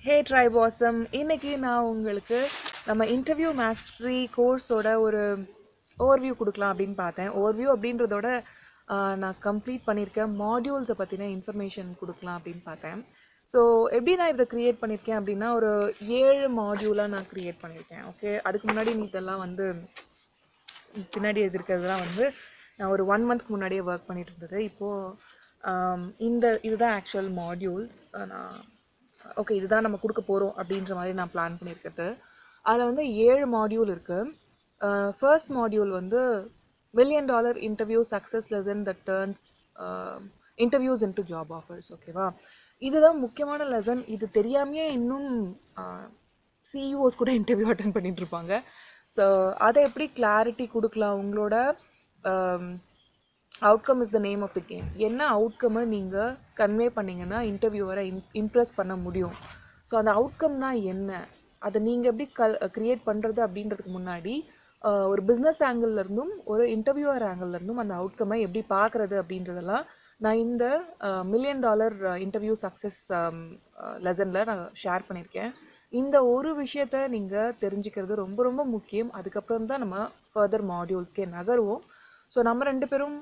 ஹே ட்ரைபாசம், இன்னைக்கு நான் உங்களுக்கு நம்ம இன்டர்வியூ மாஸ்டரி கோர்ஸோட ஒரு ஓவர்வியூ கொடுக்கலாம் அப்படின்னு பார்த்தேன். ஓவர்வியூ அப்படின்றதோட நான் கம்ப்ளீட் பண்ணியிருக்கேன் மாடியூல்ஸை பற்றின இன்ஃபர்மேஷன் கொடுக்கலாம் அப்படின்னு பார்த்தேன். ஸோ எப்படி நான் இதை க்ரியேட் பண்ணியிருக்கேன் அப்படின்னா, ஒரு 7 மாடியூலாக நான் க்ரியேட் பண்ணியிருக்கேன். ஓகே, அதுக்கு முன்னாடி இதெல்லாம் பின்னாடி இருக்கிறதுலாம் நான் ஒரு 1 மந்த்க்கு முன்னாடியே ஒர்க் பண்ணிட்டு இருந்தது. இப்போது இதுதான் ஆக்சுவல் மாடியூல்ஸ். நான் ஓகே, இதுதான் நம்ம கொடுக்க போகிறோம் அப்படின்ற மாதிரி நான் பிளான் பண்ணியிருக்கிறது. அதில் 7 மாடியூல் இருக்குது. First module $1 million interview success lesson that turns interviews into job offers. ஓகேவா, இதுதான் முக்கியமான லெசன். இது தெரியாமையே இன்னும் சிஇஓஸ் கூட இன்டர்வியூ அட்டன் பண்ணிட்டு இருப்பாங்க. ஸோ அதை எப்படி கிளாரிட்டி கொடுக்கலாம், உங்களோட outcome is the name of the game. என்ன அவுட்கம்மை நீங்கள் கன்வே பண்ணிங்கன்னா இன்டர்வியூவரை இம்ப்ரெஸ் பண்ண முடியும். ஸோ அந்த அவுட்கம்னா என்ன, அதை நீங்கள் எப்படி க்ரியேட் பண்ணுறது அப்படின்றதுக்கு முன்னாடி ஒரு பிஸ்னஸ் ஆங்கிள்லேருந்தும் ஒரு இன்டர்வியூவர் ஆங்கிள்லேருந்தும் அந்த அவுட்கம்மை எப்படி பார்க்குறது அப்படின்றதெல்லாம் நான் இந்த $1 million இன்டர்வியூ சக்ஸஸ் லெசனில் நான் ஷேர் பண்ணியிருக்கேன். இந்த ஒரு விஷயத்த நீங்கள் தெரிஞ்சுக்கிறது ரொம்ப ரொம்ப முக்கியம். அதுக்கப்புறம் தான் நம்ம ஃபர்தர் மாடியூல்ஸ்க்கே நகருவோம். ஸோ நம்ம 2 பேரும்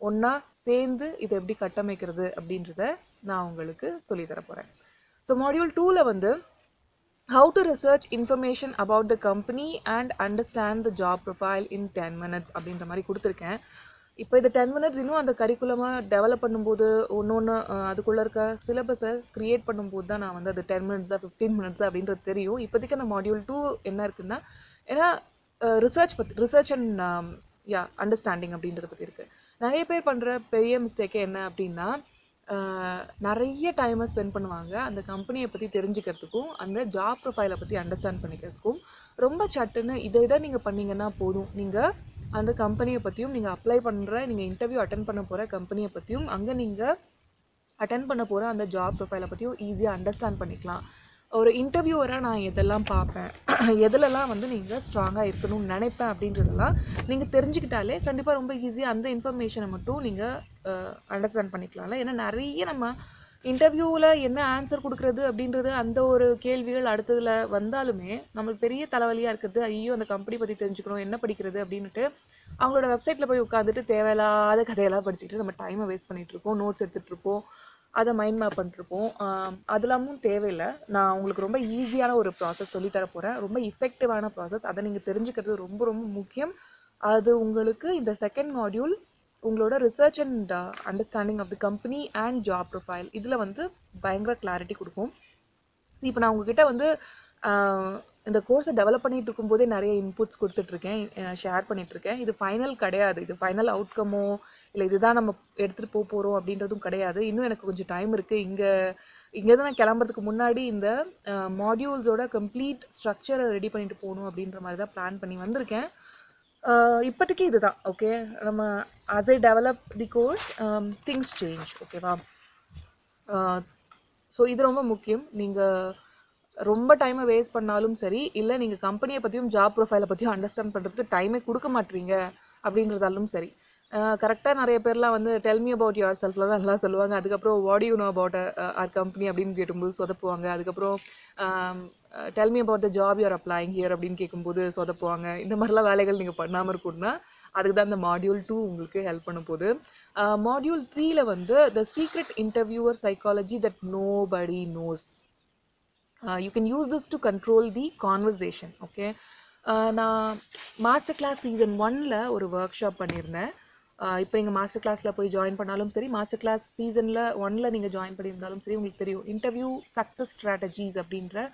ஒன்றா சேர்ந்து இதை எப்படி கட்டமைக்கிறது அப்படின்றத நான் உங்களுக்கு சொல்லித்தர போகிறேன். ஸோ மாடியூல் 2ல் how to research information about the company and understand the job profile in 10 minutes அப்படின்ற மாதிரி கொடுத்துருக்கேன். இப்போ இது 10 minutes இன்னும் அந்த கரிக்குலமாக டெவலப் பண்ணும்போது ஒன்று அதுக்குள்ளே இருக்க சிலபஸை க்ரியேட் பண்ணும்போது தான் நான் அது 10 minutes 15 minutes அப்படின்றது தெரியும். இப்போதைக்கு அந்த மாடியூல் 2 என்ன இருக்குன்னா, ஏன்னா ரிசர்ச் அண்ட் அண்டர்ஸ்டாண்டிங் அப்படின்றத பற்றி இருக்குது. நிறைய பேர் பண்ணுற பெரிய மிஸ்டேக்கே என்ன அப்படின்னா, நிறைய டைமை ஸ்பெண்ட் பண்ணுவாங்க அந்த கம்பெனியை பற்றி தெரிஞ்சுக்கிறதுக்கும் அந்த ஜாப் ப்ரொஃபைலை பற்றி அண்டர்ஸ்டாண்ட் பண்ணிக்கிறதுக்கும். ரொம்ப சட்டுன்னு இதை நீங்கள் பண்ணிங்கன்னா போதும், நீங்கள் அந்த கம்பெனியை பற்றியும் நீங்கள் அப்ளை பண்ணுற நீங்கள் இன்டர்வியூ அட்டன் பண்ண போகிற கம்பெனியை பற்றியும் அங்கே நீங்கள் அட்டன் பண்ண போகிற அந்த ஜாப் ப்ரொஃபைலை பற்றியும் ஈஸியாக அண்டர்ஸ்டாண்ட் பண்ணிக்கலாம். ஒரு இன்டர்வியூவராக நான் எதெல்லாம் பார்ப்பேன், எதுலலாம் நீங்கள் ஸ்ட்ராங்காக இருக்கணும்னு நினைப்பேன் அப்படின்றதெல்லாம் நீங்கள் தெரிஞ்சுக்கிட்டாலே கண்டிப்பாக ரொம்ப ஈஸியாக அந்த இன்ஃபர்மேஷனை மட்டும் நீங்கள் அண்டர்ஸ்டாண்ட் பண்ணிக்கலாம்ல. ஏன்னா நிறைய நம்ம இன்டர்வியூவில் என்ன ஆன்சர் கொடுக்குறது அப்படின்றது அந்த ஒரு கேள்விகள் அடுத்ததில் வந்தாலுமே நம்மளுக்கு பெரிய தலைவலியாக இருக்கிறது, ஐயோ அந்த கம்பெனி பற்றி தெரிஞ்சுக்கணும், என்ன படிக்கிறது அப்படின்ட்டு அவங்களோட வெப்சைட்டில் போய் உட்காந்துட்டு தேவையில்லாத கதையெல்லாம் படிச்சுக்கிட்டு நம்ம டைமை வேஸ்ட் பண்ணிகிட்ருப்போம், நோட்ஸ் எடுத்துகிட்ருப்போம், அதை மைண்ட் மேப் பண்ணிருப்போம். அதெல்லாமும் தேவையில்லை. நான் உங்களுக்கு ரொம்ப ஈஸியான ஒரு ப்ராசஸ் சொல்லித்தர போகிறேன், ரொம்ப இஃபெக்டிவான ப்ராசஸ். அதை நீங்கள் தெரிஞ்சுக்கிறது ரொம்ப ரொம்ப முக்கியம். அது உங்களுக்கு இந்த செகண்ட் மாடியூல் உங்களோட research and understanding of the company and job profile இதில் பயங்கர கிளாரிட்டி கொடுக்கும். இப்போ நான் உங்ககிட்ட இந்த கோர்ஸை டெவலப் பண்ணிட்டு இருக்கும்போதே நிறைய இன்புட்ஸ் கொடுத்துட்ருக்கேன், ஷேர் பண்ணிகிட்ருக்கேன். இது ஃபைனல் கிடையாது, இது ஃபைனல் அவுட்கமோ இல்லை இதுதான் நம்ம எடுத்துகிட்டு போகிறோம் அப்படின்றதும் கிடையாது. இன்னும் எனக்கு கொஞ்சம் டைம் இருக்குது. இங்கேருந்து நான் கிளம்புறதுக்கு முன்னாடி இந்த மாடியூல்ஸோட கம்ப்ளீட் ஸ்ட்ரக்சரை ரெடி பண்ணிட்டு போகணும் அப்படின்ற மாதிரி தான் பிளான் பண்ணி வந்திருக்கேன். இப்போதைக்கு இதுதான். ஓகே, நம்ம as I develop the course things change. ஓகேவா, ஸோ இது ரொம்ப முக்கியம். நீங்கள் ரொம்ப டைமை வேஸ்ட் பண்ணாலும் சரி, இல்லை நீங்கள் கம்பெனியை பற்றியும் ஜாப் ப்ரொஃபைலை பற்றியும் அண்டர்ஸ்டாண்ட் பண்ணுறதுக்கு டைமே கொடுக்க மாட்டீங்க அப்படின்றதாலும் சரி. கரெக்டாக நிறைய பேர்லாம் டெல் மீ அபவுட் யுவர் செல்ஃப்லாம் நல்லா சொல்லுவாங்க. அதுக்கப்புறம் what you know about our company அப்படின்னு கேட்கும்போது சொதப்புவாங்க. அதுக்கப்புறம் tell me about the job you're applying here அப்படின்னு கேட்கும்போது சொதப்புவாங்க. இந்த மாதிரிலாம் வேலைகள் நீங்கள் பண்ணாமல் இருக்கணும்னா அதுக்கு தான் இந்த மாடியூல் 2 உங்களுக்கு ஹெல்ப் பண்ண போகுது. மாடியூல் 3ல் the secret interviewer psychology that nobody knows. You can use this to control the conversation. Okay, நான் மாஸ்டர் கிளாஸ் சீசன் 1ல் ஒரு ஒர்க் ஷாப் பண்ணியிருந்தேன். இப்போ நீங்கள் மாஸ்டர் கிளாஸில் போய் ஜாயின் பண்ணாலும் சரி, மாஸ்டர் கிளாஸ் சீசனில் 1ல் நீங்கள் ஜாயின் பண்ணியிருந்தாலும் சரி, உங்களுக்கு தெரியும் இன்டர்வியூ சக்ஸஸ் ஸ்ட்ராட்டஜிஸ் அப்படின்ற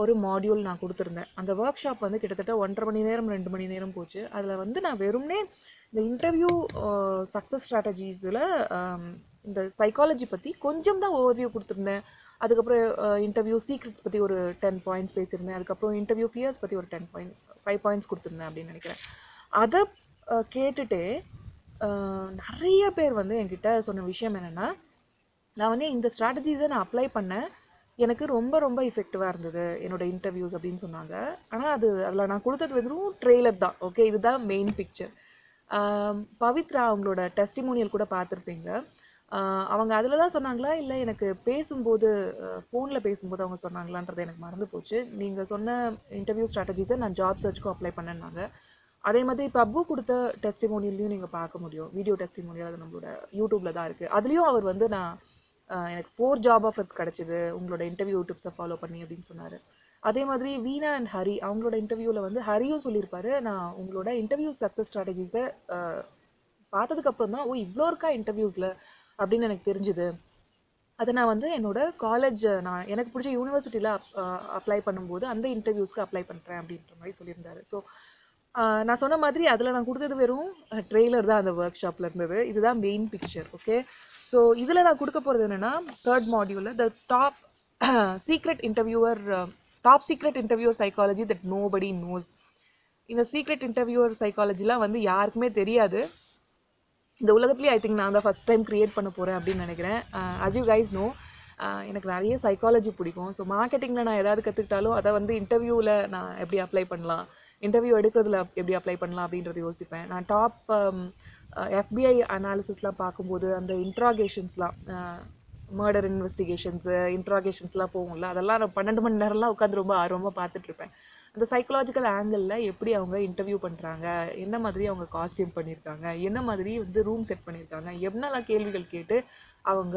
ஒரு மாடியூல் நான் கொடுத்துருந்தேன். அந்த ஒர்க் ஷாப் கிட்டத்தட்ட 1.5 மணி நேரம் 2 மணி நேரம் போச்சு. அதில் நான் வெறும்னே இந்த இன்டர்வியூ சக்ஸஸ் ஸ்ட்ராட்டஜிஸில் இந்த சைக்காலஜி பற்றி கொஞ்சம் தான் ஓவர்வியூ கொடுத்துருந்தேன். அதுக்கப்புறம் இன்டர்வியூ சீக்ரெட்ஸ் பற்றி ஒரு 10 பாயிண்ட்ஸ் பேசியிருந்தேன். அதுக்கப்புறம் இன்டர்வியூ ஃபியர்ஸ் பற்றி ஒரு 5 பாயிண்ட்ஸ் கொடுத்துருந்தேன் அப்படின்னு நினைக்கிறேன். அதை கேட்டுட்டு நிறைய பேர் என்கிட்ட சொன்ன விஷயம் என்னென்னா, நான் இந்த ஸ்ட்ராட்டஜிஸை நான் அப்ளை பண்ணேன், எனக்கு ரொம்ப ரொம்ப எஃபெக்டிவாக இருந்தது என்னோட இன்டர்வியூஸ் அப்படின்னு சொன்னாங்க. ஆனால் அதில் நான் கொடுத்தது வெறும் ட்ரெய்லர் தான். ஓகே, இதுதான் மெயின் பிக்சர். பவித்ரா அவங்களோட டெஸ்டிமோனியல் கூட பார்த்துருப்பீங்க. அவங்க அதில் தான் சொன்னாங்களா இல்லை எனக்கு பேசும்போது ஃபோனில் பேசும்போது அவங்க சொன்னாங்களான்றது எனக்கு மறந்து போச்சு. நீங்கள் சொன்ன இன்டர்வியூ ஸ்ட்ராட்டஜிஸை நான் ஜாப் சர்ச்சுக்கும் அப்ளை பண்ணேன்னாங்க. அதே மாதிரி இப்போ அப்பு கொடுத்த டெஸ்டிமோனியல்லையும் நீங்கள் பார்க்க முடியும். வீடியோ டெஸ்டிமோனியல் அது நம்மளோட யூடியூப்பில் தான் இருக்குது. அதுலேயும் அவர் வந்து நான் எனக்கு 4 ஜாப் ஆஃபர்ஸ் கிடச்சிது உங்களோட இன்டர்வியூ டிப்ஸை ஃபாலோ பண்ணி அப்படின்னு சொன்னார். அதே மாதிரி வீணா அண்ட் ஹரி அவங்களோட இன்டர்வியூவில் வந்து ஹரியும் சொல்லியிருப்பாரு, நான் உங்களோட இன்டர்வியூ சக்ஸஸ் ஸ்ட்ராட்டஜிஸை பார்த்ததுக்கப்புறம் தான் இவ்வளோ இருக்கா இன்டர்வியூஸில் அப்படின்னு எனக்கு தெரிஞ்சுது. அதை நான் வந்து என்னோட காலேஜ் நான் எனக்கு பிடிச்ச யூனிவர்சிட்டியில் அப்ளை பண்ணும்போது அந்த இன்டர்வியூஸ்க்கு அப்ளை பண்ணுறேன் அப்படின்ற மாதிரி சொல்லியிருந்தாரு. ஸோ நான் சொன்ன மாதிரி அதில் நான் கொடுத்தது வெறும் ட்ரெய்லர் தான் அந்த ஒர்க் ஷாப்பில் இருந்தது. இதுதான் மெயின் பிக்சர். ஓகே, ஸோ இதில் நான் கொடுக்க போகிறது என்னென்னா, 3rd மாடியூலில் the top secret interviewer psychology that nobody knows. இந்த சீக்ரெட் இன்டர்வியூவர் சைக்காலஜிலாம் வந்து யாருக்குமே தெரியாது. இந்த உலகத்துலேயே ஐ திங்க் நான் தான் ஃபஸ்ட் டைம் க்ரியேட் பண்ண போகிறேன் அப்படின்னு நினைக்கிறேன். as you guys know, எனக்கு நிறைய சைக்காலஜி பிடிக்கும். ஸோ மார்க்கெட்டிங்கில் நான் ஏதாவது கற்றுக்கிட்டாலும் அதை வந்து இன்டர்வியூவில் நான் எப்படி அப்ளை பண்ணலாம், இன்டர்வியூ எடுக்கிறதுல எப்படி அப்ளை பண்ணலாம் அப்படின்றத யோசிப்பேன். நான் டாப் FBI அனாலிசிஸ்லாம் பார்க்கும்போது அந்த இன்ட்ராகேஷன்ஸ்லாம் மர்டர் இன்வெஸ்டிகேஷன்ஸு இன்ட்ராகேஷன்ஸ்லாம் போகும்ல, அதெல்லாம் நான் 12 மணி நேரம்லாம் உட்காந்து ரொம்ப ஆர்வமாக பார்த்துட்ருப்பேன். அந்த சைக்கலாஜிக்கல் ஆங்கிளில் எப்படி அவங்க இன்டர்வியூ பண்ணுறாங்க, என்ன மாதிரி அவங்க காஸ்டியூம் பண்ணியிருக்காங்க, என்ன மாதிரி வந்து ரூம் செட் பண்ணியிருக்காங்க, என்னெல்லாம் கேள்விகள் கேட்டு அவங்க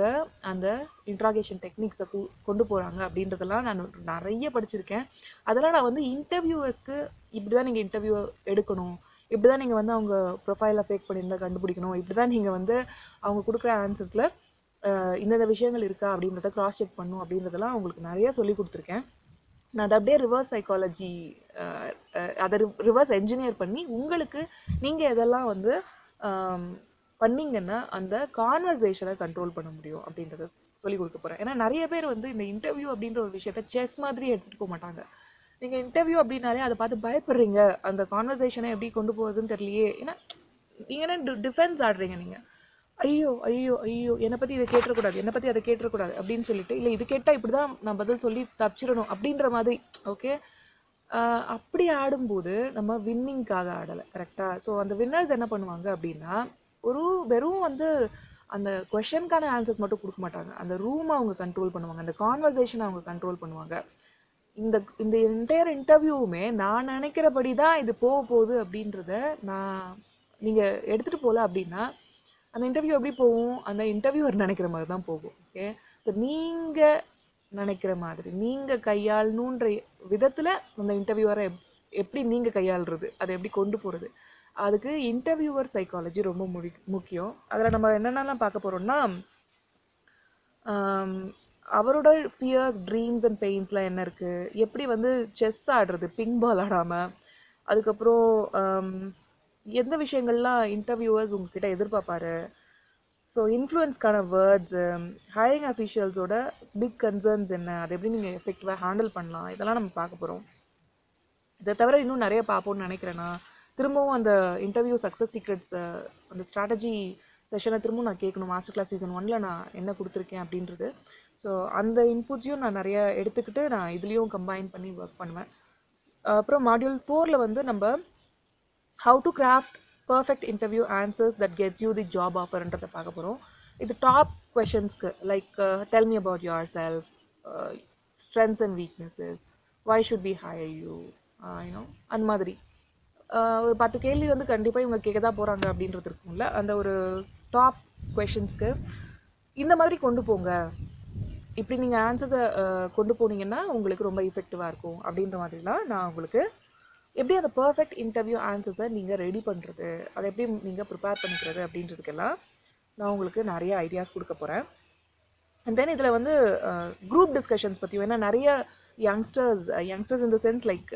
அந்த இன்ட்ராகேஷன் டெக்னிக்ஸை கொண்டு போகிறாங்க அப்படின்றதெல்லாம் நான் நிறைய படிச்சிருக்கேன். அதெல்லாம் நான் வந்து இன்டர்வியூவர்ஸ்க்கு இப்படி தான் நீங்கள் இன்டர்வியூ எடுக்கணும், இப்படி தான் நீங்கள் வந்து அவங்க ப்ரொஃபைலை ஃபேக் பண்ணியிருந்தால் கண்டுபிடிக்கணும், இப்படி தான் நீங்கள் வந்து அவங்க கொடுக்குற ஆன்சர்ஸில் இந்தந்த விஷயங்கள் இருக்கா அப்படின்றத கிராஸ் செக் பண்ணும் அப்படின்றதெல்லாம் அவங்களுக்கு நிறைய சொல்லி கொடுத்துருக்கேன். நான் அதை அப்படியே ரிவர்ஸ் சைக்காலஜி அதை ரிவர்ஸ் என்ஜினியர் பண்ணி உங்களுக்கு நீங்கள் எதெல்லாம் வந்து பண்ணிங்கன்னா அந்த கான்வர்சேஷனை கண்ட்ரோல் பண்ண முடியும் அப்படின்றத சொல்லி கொடுக்க போகிறேன். ஏன்னா நிறைய பேர் வந்து இந்த இன்டர்வியூ அப்படின்ற ஒரு விஷயத்த செஸ் மாதிரி எடுத்துகிட்டு போக மாட்டாங்க. நீங்கள் இன்டர்வியூ அப்படின்னாலே அதை பார்த்து பயப்படுறீங்க, அந்த கான்வர்சேஷனை எப்படி கொண்டு போகிறதுன்னு தெரியலையே. ஏன்னா நீங்கள் என்ன டிஃபென்ஸ் ஆடுறீங்க, நீங்கள் ஐயோ ஐயோ ஐயோ என்னை பற்றி இதை கேட்டுறக்கூடாது, என்னை பற்றி அதை கேட்டுறக்கூடாது அப்படின்னு சொல்லிட்டு, இல்லை இது கேட்டால் இப்படி தான் நான் பதில் சொல்லி தப்பிச்சிடணும் அப்படின்ற மாதிரி. ஓகே, அப்படி ஆடும்போது நம்ம வின்னிங்காக ஆடலை, கரெக்டாக? ஸோ அந்த வின்னர்ஸ் என்ன பண்ணுவாங்க அப்படின்னா, வெறும் வந்து அந்த கொஷனுக்கான ஆன்சர்ஸ் மட்டும் கொடுக்க மாட்டாங்க, அந்த ரூமை அவங்க கண்ட்ரோல் பண்ணுவாங்க, அந்த கான்வர்சேஷனை அவங்க கண்ட்ரோல் பண்ணுவாங்க. இந்த என்டையர் இன்டர்வியூவுமே நான் நினைக்கிறபடி தான் இது போக போகுது அப்படின்றத நீங்கள் எடுத்துகிட்டு போகல அப்படின்னா அந்த இன்டர்வியூ எப்படி போகும், அந்த இன்டர்வியூவர் நினைக்கிற மாதிரி தான் போகும். ஓகே, ஸோ நீங்கள் நினைக்கிற மாதிரி நீங்கள் கையாளணுன்ற விதத்தில் அந்த இன்டர்வியூவரை எப்படி நீங்கள் கையாளுறது, அதை எப்படி கொண்டு போகிறது, அதுக்கு இன்டர்வியூவர் சைக்காலஜி ரொம்ப முக்கியம். அதில் நம்ம என்னென்னலாம் பார்க்க போகிறோம்னா, அவரோட ஃபியர்ஸ், ட்ரீம்ஸ் அண்ட் பெயின்ஸ்லாம் என்ன இருக்குது, எப்படி வந்து செஸ் ஆடுறது பிங் பால் ஆடாமல், அதுக்கப்புறம் எந்த விஷயங்கள்லாம் இன்டர்வியூவர்ஸ் உங்ககிட்ட எதிர்பார்ப்பாரு, ஸோ இன்ஃப்ளூயன்ஸ்க்கான வேர்ட்ஸு, ஹையரிங் அஃபீஷியல்ஸோட பிக் கன்சர்ன்ஸ் என்ன, அதை எப்படி நீங்கள் எஃபெக்டிவாக ஹேண்டில் பண்ணலாம், இதெல்லாம் நம்ம பார்க்க போகிறோம். இதை தவிர இன்னும் நிறைய பார்ப்போம்னு நினைக்கிறேன்னா, திரும்பவும் அந்த இன்டர்வியூ சக்ஸஸ் சீக்ரெட்ஸ் அந்த ஸ்ட்ராட்டஜி செஷனை திரும்பவும் நான் கேட்கணும். மாஸ்டர் கிளாஸ் சீசன் 1 நான் என்ன கொடுத்துருக்கேன் அப்படின்றது. ஸோ அந்த இன்புட்ஸையும் நான் நிறைய எடுத்துக்கிட்டு நான் இதுலேயும் கம்பைன் பண்ணி ஒர்க் பண்ணுவேன். அப்புறம் மாடியூல் 4 வந்து நம்ம how to craft perfect interview answers that gets you the job ஆஃபர்ன்றதை பார்க்க போகிறோம். இது டாப் கொஷன்ஸ்க்கு like tell me about yourself, strengths and weaknesses, why should be hire you, you know அந்த மாதிரி ஒரு 10 கேள்வி வந்து கண்டிப்பாக இவங்க கேட்க தான் போகிறாங்க அப்படின்றது இருக்கும்ல, அந்த ஒரு டாப் கொஷின்ஸ்க்கு இந்த மாதிரி கொண்டு போங்க, இப்படி நீங்கள் ஆன்சர்ஸை கொண்டு போனீங்கன்னா உங்களுக்கு ரொம்ப எஃபெக்டிவாக இருக்கும் அப்படின்ற மாதிரிலாம் நான் உங்களுக்கு எப்படி அந்த பர்ஃபெக்ட் இன்டர்வியூ ஆன்சர்ஸை நீங்கள் ரெடி பண்ணுறது, அதை எப்படி நீங்கள் ப்ரிப்பேர் பண்ணிக்கிறது அப்படின்றதுக்கெல்லாம் நான் உங்களுக்கு நிறைய ஐடியாஸ் கொடுக்க போகிறேன். அண்ட் தென் இதில் வந்து குரூப் டிஸ்கஷன்ஸ் பற்றியும், ஏன்னா நிறைய youngsters in the sense like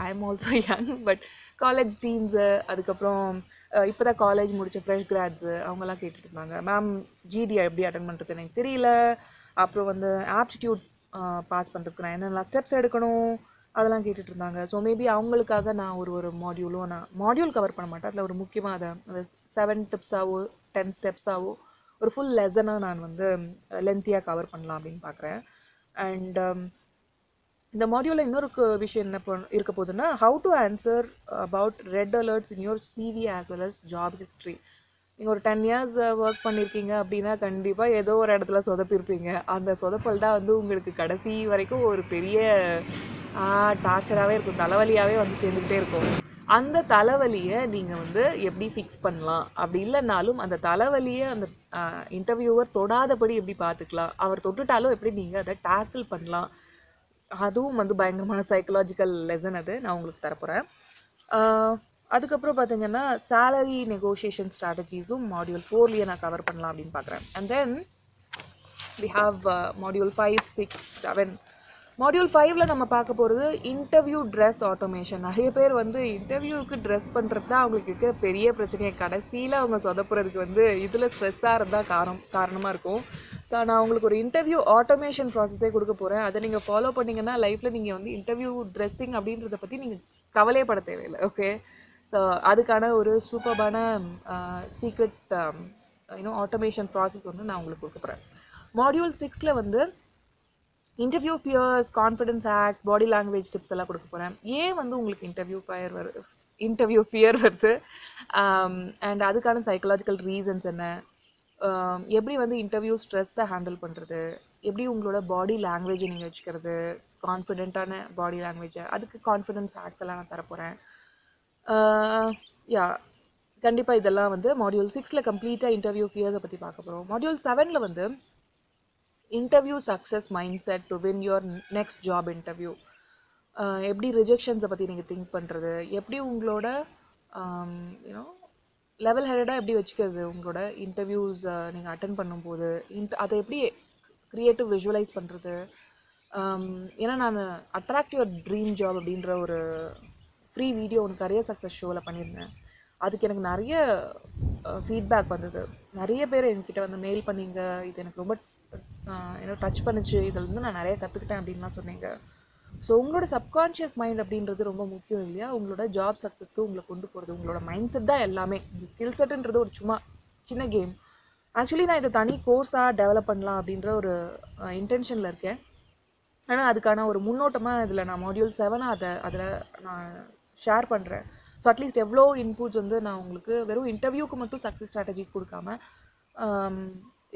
I am also young, but college teens, அதுக்கப்புறம் இப்போ தான் காலேஜ் முடித்த ஃப்ரெஷ் கிராட்ஸு அவங்கெல்லாம் கேட்டுட்டு இருந்தாங்க, மேம் ஜிடிஐ எப்படி அட்டன் பண்ணுறது எனக்கு தெரியல, அப்புறம் வந்து ஆப்டிடியூட் பாஸ் பண்ணுறதுக்கு நான் என்னென்னலாம் ஸ்டெப்ஸ் எடுக்கணும் அதெல்லாம் கேட்டுட்டு இருந்தாங்க. ஸோ மேபி அவங்களுக்காக நான் ஒரு மாடியூல் கவர் பண்ண மாட்டேன், அதில் ஒரு முக்கியமாக அதை அந்த 7 டிப்ஸாவோ 10 ஸ்டெப்ஸாவோ ஒரு ஃபுல் லெசனாக நான் வந்து லென்த்தியாக கவர் பண்ணலாம் அப்படின்னு பார்க்குறேன். அண்ட் இந்த மாடியூலில் இன்னொரு விஷயம் என்ன இருக்க போகுதுன்னா, how to answer about red alerts in your CV as well as job history. நீங்கள் ஒரு 10 இயர்ஸ் ஒர்க் பண்ணியிருக்கீங்க அப்படின்னா கண்டிப்பாக ஏதோ ஒரு இடத்துல சொதப்பிருப்பீங்க. அந்த சொதப்பல் தான் வந்து உங்களுக்கு கடைசி வரைக்கும் ஒரு பெரிய டார்ச்சராகவே இருக்கும், தலைவலியாகவே வந்து சேர்ந்துக்கிட்டே இருக்கும். அந்த தலைவலியை நீங்கள் வந்து எப்படி ஃபிக்ஸ் பண்ணலாம், அப்படி இல்லைனாலும் அந்த தலைவலியை அந்த இன்டர்வியூவர் தொடாதபடி எப்படி பார்த்துக்கலாம், அவர் தொட்டுட்டாலும் எப்படி நீங்கள் அதை டேக்கிள் பண்ணலாம், அதுவும் வந்து பயங்கரமான சைக்கலாஜிக்கல் லெசன் அது நான் உங்களுக்கு தரப்போகிறேன். அதுக்கப்புறம் பார்த்தீங்கன்னா சேலரி நெகோஷியேஷன் ஸ்ட்ராட்டஜிஸும் மாடியூல் 4லயே நான் கவர் பண்ணலாம் அப்படின்னு பார்க்குறேன். And then we have module 5, 6, 7. Module 5ல நம்ம பார்க்க போகிறது இன்டர்வியூ ட்ரெஸ் ஆட்டோமேஷன். நிறைய பேர் வந்து இன்டர்வியூவுக்கு ட்ரெஸ் பண்ணுறது தான் அவங்களுக்கு இருக்கிற பெரிய பிரச்சனையை கடைசியில் அவங்க சொதப்புறதுக்கு வந்து இதில் ஸ்ட்ரெஸ்ஸாக இருந்தால் காரணமாக இருக்கும். ஸோ நான் உங்களுக்கு ஒரு இன்டர்வியூ ஆட்டோமேஷன் ப்ராசஸே கொடுக்க போகிறேன். அதை நீங்கள் ஃபாலோ பண்ணிங்கன்னா லைஃப்பில் நீங்கள் வந்து இன்டர்வியூ ட்ரெஸ்ஸிங் அப்படின்றத பற்றி நீங்கள் கவலையப்பட தேவையில்லை. ஓகே, ஸோ அதுக்கான ஒரு சூப்பர்பான சீக்ரெட் ஆட்டோமேஷன் ப்ராசஸ் வந்து நான் உங்களுக்கு கொடுக்க போகிறேன். மாடியூல் 6ல வந்து interview fears, confidence hacks, body language tips எல்லாம் கொடுக்க போகிறேன். ஏன் வந்து உங்களுக்கு இன்டர்வியூ ஃபியர் வருது, அண்ட் அதுக்கான சைக்கலாஜிக்கல் ரீசன்ஸ் என்ன, எப்படி வந்து இன்டர்வியூ ஸ்ட்ரெஸ்ஸை ஹேண்டில் பண்ணுறது, எப்படி உங்களோட பாடி லாங்குவேஜை நீங்கள் வச்சுக்கிறது, கான்ஃபிடென்ட்டான பாடி லாங்குவேஜை, அதுக்கு கான்ஃபிடன்ஸ் ஹேக்ஸ் எல்லாம் நான் தரப்போகிறேன். கண்டிப்பாக இதெல்லாம் வந்து மாடியூல் 6ல கம்ப்ளீட்டாக இன்டர்வியூ ஃபியர்ஸை பற்றி பார்க்க போகிறோம். மாடியூல் 7ல வந்து interview success mindset to win your next job interview. எப்படி ரிஜெக்ஷன்ஸை பற்றி நீங்கள் திங்க் பண்ணுறது, எப்படி உங்களோட லெவல் ஹெடடாக எப்படி வச்சுக்கிறது உங்களோட இன்டர்வியூஸ் நீங்கள் அட்டன் பண்ணும்போது, அதை எப்படி க்ரியேட்டிவ் விஷுவலைஸ் பண்ணுறது. ஏன்னா நான் அட்ராக்ட் யுவர் ட்ரீம் ஜாப் அப்படின்ற ஒரு ஃப்ரீ வீடியோ ஒன்று கரியர் சக்ஸஸ் ஷோவில் பண்ணியிருந்தேன். அதுக்கு எனக்கு நிறைய ஃபீட்பேக் வந்தது. நிறைய பேர் என்கிட்ட வந்து மெயில் பண்ணிங்க, இது எனக்கு ரொம்ப டச் பண்ணிச்சு, இதில் வந்து நான் நிறைய கற்றுக்கிட்டேன் அப்படின்லாம் சொன்னீங்க. ஸோ உங்களோட சப்கான்ஷியஸ் மைண்ட் அப்படின்றது ரொம்ப முக்கியம் இல்லையா, உங்களோட ஜாப் சக்ஸஸ்க்கு உங்களை கொண்டு போகிறது. உங்களோட மைண்ட் செட் தான் எல்லாமே. இந்த ஸ்கில் செட்டுன்றது ஒரு சும்மா சின்ன கேம். ஆக்சுவலி நான் இதை தனி கோர்ஸாக டெவலப் பண்ணலாம் அப்படின்ற ஒரு இன்டென்ஷனில் இருக்கேன். ஆனால் அதுக்கான ஒரு முன்னோட்டமாக இதில் நான் மாடியூல் 7 அதில் நான் ஷேர் பண்ணுறேன். ஸோ அட்லீஸ்ட் எவ்வளோ இன்புட்ஸ் வந்து நான் உங்களுக்கு வெறும் இன்டர்வியூக்கு மட்டும் சக்ஸஸ் ஸ்ட்ராட்டஜிஸ் கொடுக்காம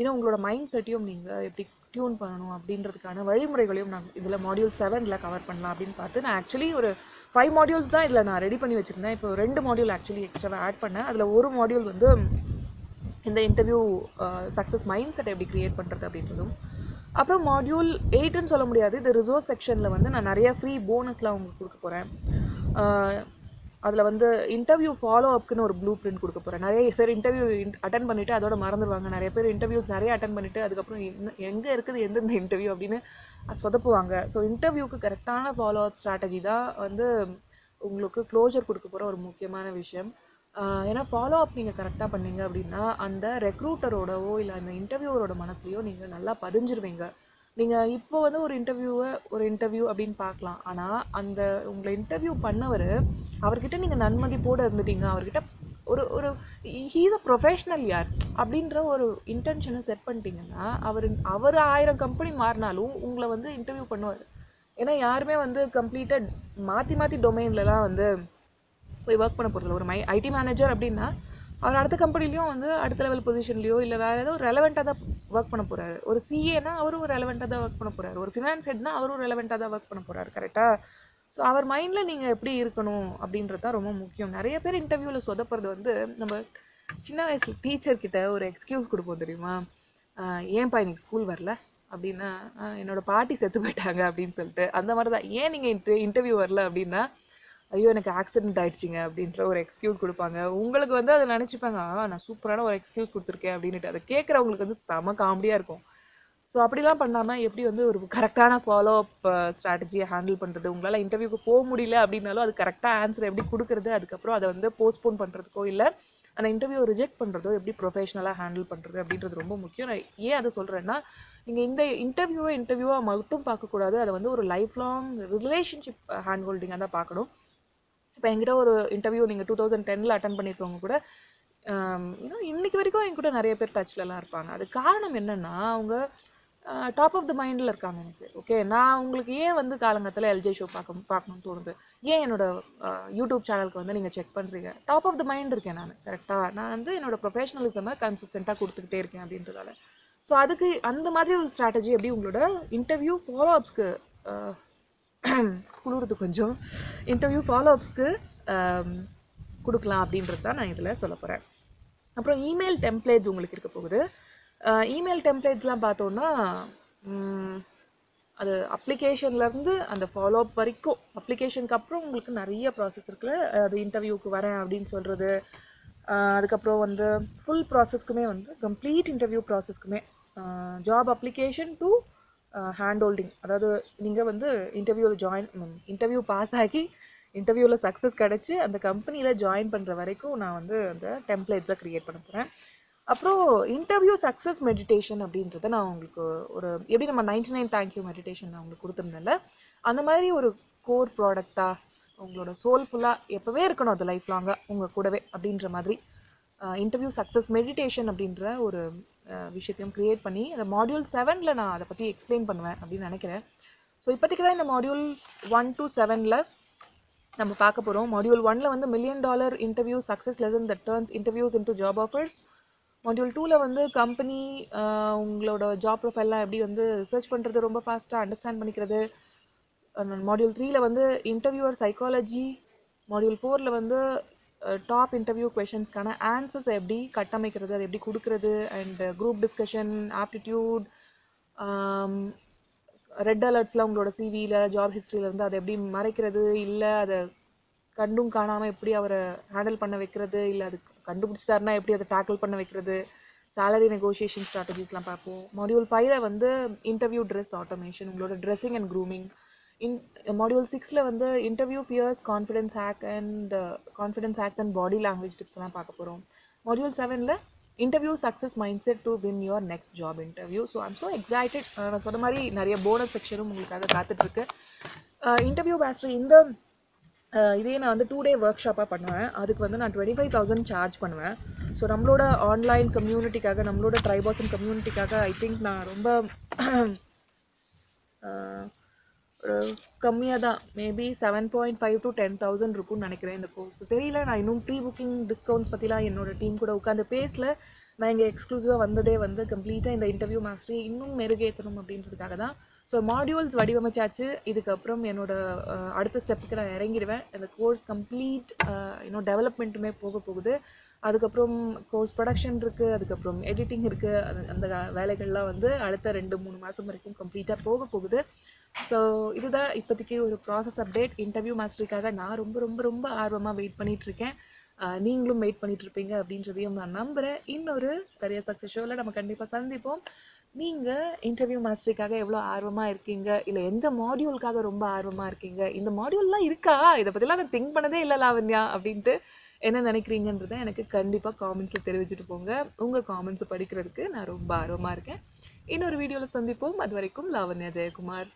இன்னும் உங்களோட மைண்ட் செட்டையும் நீங்கள் எப்படி டியூன் பண்ணணும் அப்படின்றதுக்கான வழிமுறைகளையும் நான் இதில் மாடியூல் 7ல் கவர் பண்ணலாம் அப்படின்னு பார்த்து நான் ஆக்சுவலி ஒரு 5 மாடியூல்ஸ் தான் இதில் நான் ரெடி பண்ணி வச்சுருந்தேன். இப்போ 2 மாடியூல் ஆக்சுவலி எக்ஸ்ட்ராவாக ஆட் பண்ணேன். அதில் ஒரு மாடியூல் வந்து இந்த இன்டர்வியூ சக்ஸஸ் மைண்ட் செட்டை எப்படி க்ரியேட் பண்ணுறது அப்படின்றதும். அப்புறம் மாடியூல் 8ன்னு சொல்ல முடியாது, இது ரிசோர்ஸ் செக்ஷனில் வந்து நான் நிறையா ஃப்ரீ போனஸ்லாம் உங்களுக்கு கொடுக்க போகிறேன். அதில் வந்து இன்டர்வியூ ஃபாலோ அப்க்குன்னு ஒரு ப்ளூ பிரிண்ட் கொடுக்க போகிறேன். நிறைய பேர் இன்டர்வியூ அட்டன் பண்ணிவிட்டு அதோட மறந்துடுவாங்க. நிறைய பேர் இன்டர்வியூஸ் நிறைய அட்டன் பண்ணிவிட்டு அதுக்கப்புறம் எங்கே இருக்குது எந்தெந்த இன்டர்வியூ அப்படின்னு சொதப்புவாங்க. ஸோ இன்டர்வியூக்கு கரெக்டான ஃபாலோ அப் ஸ்ட்ராட்டஜி தான் வந்து உங்களுக்கு க்ளோஜர் கொடுக்க போகிற ஒரு முக்கியமான விஷயம். ஏன்னா ஃபாலோ அப் நீங்கள் கரெக்டாக பண்ணீங்க அப்படின்னா அந்த ரெக்ரூட்டரோடவோ இல்லை அந்த இன்டர்வியூவரோட மனசுலையோ நீங்கள் நல்லா பதிஞ்சிருவீங்க. நீங்கள் இப்போ வந்து ஒரு இன்டர்வியூ அப்படின்னு பார்க்கலாம். ஆனால் அந்த உங்களை இன்டர்வியூ பண்ணவர் அவர்கிட்ட நீங்கள் நன்மதிப்போடு இருந்துட்டீங்க, அவர்கிட்ட ஒரு ஹீஸ் அ ப்ரொஃபஷ்னல் யார் அப்படின்ற ஒரு இன்டென்ஷனை செட் பண்ணிட்டீங்கன்னா அவர் 1000 கம்பெனி மாறினாலும் உங்களை வந்து இன்டர்வியூ பண்ணுவார். ஏன்னா யாருமே வந்து கம்ப்ளீட்டாக மாற்றி டொமைன்லலாம் வந்து போய் ஒர்க் பண்ண போகிறதில்ல. ஒரு ஐடி மேனேஜர் அப்படின்னா அவர் அடுத்த கம்பெனிலையும் வந்து அடுத்த லெவல் பொசிஷன்லையோ இல்லை வேறு ஏதோ ரெலவெண்ட்டாக தான் ஒர்க் பண்ண போகிறாரு. ஒரு சிஏனா அவரும் ரெலவெண்ட்டாக தான் ஒர்க் பண்ண போகிறாரு. ஒரு ஃபினான்ஸ் ஹெட்னா அவரும் ரெலவெண்ட்டாக தான் ஒர்க் பண்ண போகிறாரு. கரெக்டாக? ஸோ அவர் மைண்டில் நீங்கள் எப்படி இருக்கணும் அப்படின்றது தான் ரொம்ப முக்கியம். நிறைய பேர் இன்டர்வியூவில் சொதப்புறது வந்து நம்ம சின்ன வயசில் டீச்சர்கிட்ட ஒரு எக்ஸ்கியூஸ் கொடுப்போம் தெரியுமா, ஏன்ப்பா இன்னைக்கு ஸ்கூல் வரல அப்படின்னா என்னோடய பாட்டி செத்து போயிட்டாங்க அப்படின்னு சொல்லிட்டு. அந்த மாதிரி தான் ஏன் நீங்கள் இன்டர்வியூ வரல அப்படின்னா ஐயோ எனக்கு ஆக்சிடென்ட் ஆகிடுச்சிங்க அப்படின்ற ஒரு எக்ஸ்கியூஸ் கொடுப்பாங்க. உங்களுக்கு வந்து அதை நினச்சிப்பாங்க, நான் சூப்பரான ஒரு எக்ஸ்கியூஸ் கொடுத்துருக்கேன் அப்படின்ட்டு. அதை கேட்குறவங்களுக்கு வந்து செம காமெடியாக இருக்கும். ஸோ அப்படிலாம் பண்ணாமல் எப்படி வந்து ஒரு கரெக்டான ஃபாலோ அப் ஸ்ட்ராட்டஜியை ஹேண்டில் பண்ணுறது, உங்களால் இன்டர்வியூக்கு போக முடியல அப்படின்னாலும் அது கரெக்டாக ஆன்சர் எப்படி கொடுக்குறது, அதுக்கப்புறம் அதை வந்து போஸ்ட்போன் பண்ணுறதுக்கோ இல்லை அந்த இன்டர்வியூ ரிஜெக்ட் பண்ணுறதோ எப்படி ப்ரொஃபஷனலாக ஹேண்டில் பண்ணுறது அப்படின்றது ரொம்ப முக்கியம். நான் ஏன் அதை சொல்கிறேன்னா, நீங்கள் இந்த இன்டர்வியூவாக மட்டும் பார்க்கக்கூடாது, அதை வந்து ஒரு லைஃப் லாங் ரிலேஷன்ஷிப் ஹேண்ட் ஹோல்டிங்காக தான் பார்க்கணும். இப்போ என்கிட்ட ஒரு இன்டர்வியூ நீங்கள் 2010ல் அட்டன் பண்ணியிருக்கவங்க கூட இன்னைக்கு வரைக்கும் என்கிட்ட நிறைய பேர் டச்லலாம் இருப்பாங்க. அது காரணம் என்னென்னா அவங்க டாப் ஆஃப் த மைண்டில் இருக்காங்க எனக்கு. ஓகே, நான் உங்களுக்கு ஏன் வந்து காலங்கத்தில் எல்ஜே ஷோ பார்க்கணும்னு தோணுது, ஏன் என்னோட யூடியூப் சேனலுக்கு வந்து நீங்கள் செக் பண்ணுறீங்க, டாப் ஆஃப் த மைண்ட் இருக்கேன் நான். கரெக்டாக நான் வந்து என்னோட ப்ரொஃபஷனலிசமை கன்சிஸ்டண்ட்டாக கொடுத்துக்கிட்டே இருக்கேன் அப்படின்றதால. ஸோ அதுக்கு அந்த மாதிரி ஒரு ஸ்ட்ராட்டஜி எப்படி உங்களோட இன்டர்வியூ ஃபாலோஅப்ஸ்க்கு குளிர்றது கொஞ்சம் இன்டர்வியூ ஃபாலோஅப்ஸ்க்கு கொடுக்கலாம் அப்படின்றது தான் நான் இதில் சொல்ல போகிறேன். அப்புறம் இமெயில் டெம்ப்ளேட்ஸ் உங்களுக்கு இருக்க போகுது. இமெயில் டெம்ப்ளேட்ஸ்லாம் பார்த்தோன்னா அது அப்ளிகேஷன்லேருந்து அந்த ஃபாலோஅப் வரைக்கும், அப்ளிகேஷனுக்கு அப்புறம் உங்களுக்கு நிறைய ப்ராசஸ் இருக்குல்ல, அது இன்டர்வியூக்கு வரேன் அப்படின்னு சொல்கிறது, அதுக்கப்புறம் வந்து ஃபுல் ப்ராசஸ்க்குமே வந்து கம்ப்ளீட் இன்டர்வியூ ப்ராசஸ்க்குமே job application to hand holding, அதாவது நீங்கள் வந்து இன்டர்வியூ பாஸ் ஆகி இன்டர்வியூவில் சக்ஸஸ் கிடச்சி அந்த கம்பெனியில் ஜாயின் பண்ணுற வரைக்கும் நான் வந்து அந்த டெம்ப்ளேட்ஸை க்ரியேட் பண்ண போகிறேன். அப்புறம் இன்டர்வியூ சக்ஸஸ் மெடிடேஷன் அப்படின்றத நான் உங்களுக்கு ஒரு எப்படி நம்ம 99 தேங்க்யூ மெடிடேஷன் நான் உங்களுக்கு கொடுத்துருந்தேன்ல, அந்த மாதிரி ஒரு கோர் ப்ராடக்டாக உங்களோட சோல்ஃபுல்லாக எப்போவே இருக்கணும் அது லைஃப் லாங்காக உங்கள் கூடவே அப்படின்ற மாதிரி இன்டர்வியூ சக்ஸஸ் மெடிடேஷன் அப்படின்ற ஒரு விஷயத்தையும் க்ரியேட் பண்ணி அந்த மாடியூல் 7ல் நான் அதை பற்றி எக்ஸ்பிளைன் பண்ணுவேன் அப்படின்னு நினைக்கிறேன். ஸோ இப்போதைக்கு தான் இந்த மாடியூல் 1 to 7ல் நம்ம பார்க்க போகிறோம். மாடியூல் 1ல் வந்து $1 million interview success lesson that turns interviews into job offers. Module 2ல் வந்து கம்பெனி உங்களோட ஜாப் ப்ரொஃபைல்லாம் எப்படி வந்து சர்ச் பண்ணுறது ரொம்ப ஃபாஸ்ட்டாக அண்டர்ஸ்டாண்ட் பண்ணிக்கிறது. மாடியூல் 3ல் வந்து இன்டர்வியூவர் சைக்காலஜி. மாடியூல் 4ல் வந்து டாப் இன்டர்வியூ கொஷின்ஸ்க்கான ஆன்சர்ஸ் எப்படி கட்டமைக்கிறது, அது எப்படி கொடுக்குறது, and group discussion, aptitude, red அலர்ட்ஸ்லாம் உங்களோட சிவியில் ஜாப் ஹிஸ்ட்ரியிலேருந்து அதை எப்படி மறைக்கிறது, இல்லை அதை கண்டும் காணாமல் எப்படி அவரை ஹேண்டில் பண்ண வைக்கிறது, இல்லை அது கண்டுபிடிச்சிட்டாருன்னா எப்படி அதை டேக்கிள் பண்ண வைக்கிறது, சேலரி நெகோஷியேஷன் ஸ்ட்ராட்டஜிஸ்லாம் பார்ப்போம். மாடியூல் 5ல் வந்து இன்டர்வியூ ட்ரெஸ் ஆட்டோமேஷன், உங்களோட ட்ரெஸ்ஸிங் அண்ட் க்ரூமிங். மாடியூல் 6ல் வந்து interview fears, confidence hacks and body language டிப்ஸ்லாம் பார்க்க போகிறோம். மாடியூல் 7ல் interview success mindset to win your next job interview. So I'm so excited. நான் சொன்ன மாதிரி நிறைய போனஸ் செக்ஷனும் உங்களுக்காக காத்துட்ருக்கு. இன்டர்வியூ மாஸ்டர் இந்த இதே நான் வந்து 2-day ஒர்க் ஷாப்பாக பண்ணுவேன். அதுக்கு வந்து நான் 25,000 சார்ஜ் பண்ணுவேன். ஸோ நம்மளோட ஆன்லைன் கம்யூனிட்டிக்காக, நம்மளோட ட்ரைபாசன் கம்யூனிட்டிக்காக ஐ திங்க் நான் ரொம்ப கம்மியாக தான், மேபி 7.5 to 10,000 இருக்கும்னு நினைக்கிறேன் இந்த கோர்ஸ். தெரியல, நான் இன்னும் ப்ரீ புக்கிங் டிஸ்கவுண்ட்ஸ் பற்றிலாம் என்னோட டீம் கூட உட்காந்து பேசல. நான் இங்கே எக்ஸ்க்ளூசிவாக வந்ததே வந்து கம்ப்ளீட்டாக இந்த இன்டர்வியூ மாஸ்டரி இன்னும் மெருகேற்றணும் அப்படின்றதுக்காக தான். ஸோ மாடியூல்ஸ் வடிவமைச்சாச்சு. இதுக்கப்புறம் என்னோட அடுத்த ஸ்டெப்புக்கு நான் இறங்கிடுவேன். இந்த கோர்ஸ் கம்ப்ளீட் இன்னும் டெவலப்மெண்ட்டுமே போக போகுது. அதுக்கப்புறம் கோர்ஸ் ப்ரொடக்ஷன் இருக்குது, அதுக்கப்புறம் எடிட்டிங் இருக்குது. அந்த வேலைகள்லாம் வந்து அடுத்த 2-3 மாதம் வரைக்கும் கம்ப்ளீட்டாக போக போகுது. ஸோ இதுதான் இப்போதைக்கு ஒரு ப்ராசஸ் அப்டேட். இன்டர்வியூ மாஸ்டரிக்காக நான் ரொம்ப ரொம்ப ரொம்ப ஆர்வமாக வெயிட் பண்ணிகிட்ருக்கேன். நீங்களும் வெயிட் பண்ணிகிட்ருப்பீங்க அப்படின்றதையும் நான் நம்புகிறேன். இன்னொரு கரியர் சக்ஸஸ் ஷோவில் நம்ம கண்டிப்பாக சந்திப்போம். நீங்கள் இன்டர்வியூ மாஸ்டரிக்காக எவ்வளோ ஆர்வமாக இருக்கீங்க, இல்லை எந்த மாடியூலுக்காக ரொம்ப ஆர்வமாக இருக்கீங்க, இந்த மாடியூல்லாம் இருக்கா, இதை பற்றிலாம் நான் திங்க் பண்ணதே இல்லை லாவண்யா அப்படின்ட்டு என்ன நினைக்கிறீங்கன்றதை எனக்கு கண்டிப்பாக காமெண்ட்ஸில் தெரிவிச்சுட்டு போங்க. உங்கள் காமெண்ட்ஸை படிக்கிறதுக்கு நான் ரொம்ப ஆர்வமாக இருக்கேன். இன்னொரு வீடியோவில் சந்திப்போம். அது வரைக்கும் லாவண்யா ஜெயக்குமார்.